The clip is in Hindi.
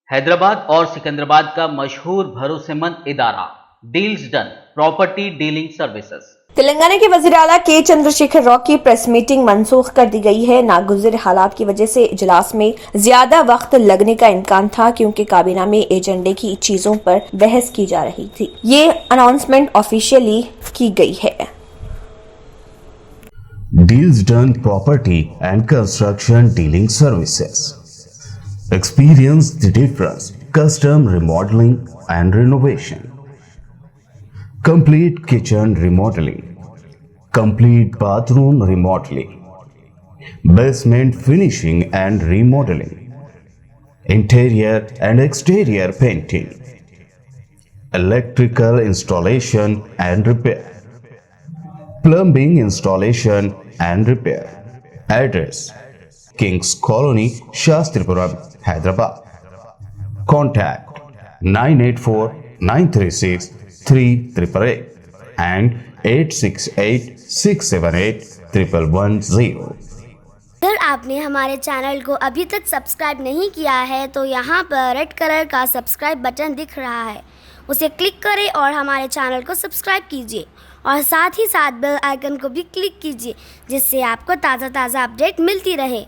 हैदराबाद और सिकंदराबाद का मशहूर भरोसेमंद इदारा deals done property dealing services. Telangana के वजीर आला के चंद्रशेखर राव की प्रेस मीटिंग मनसूख कर दी गई है। नागुज़िर हालात की वजह से इजलास में ज्यादा वक्त लगने का इम्कान था, क्योंकि काबीना में एजेंडे की चीजों पर बहस की जा रही थी। ये अनाउंसमेंट ऑफिशियली की गई है। Deals Done Property and Construction Dealing Services. Experience the difference. Custom remodeling and renovation. Complete kitchen remodeling. Complete bathroom remodeling. Basement finishing and remodeling. Interior and exterior painting. Electrical installation and repair. Plumbing installation and repair. Address: Kings Colony, Shastripuram, Hyderabad. Contact 984-936-3888 and 868-678-1110. अगर आपने हमारे चैनल को अभी तक सब्सक्राइब नहीं किया है तो यहाँ पर रेड कलर का सब्सक्राइब बटन दिख रहा है, उसे क्लिक करें और हमारे चैनल को सब्सक्राइब कीजिए और साथ ही साथ बेल आइकन को भी क्लिक कीजिए, जिससे आपको ताज़ा अपडेट मिलती रहे।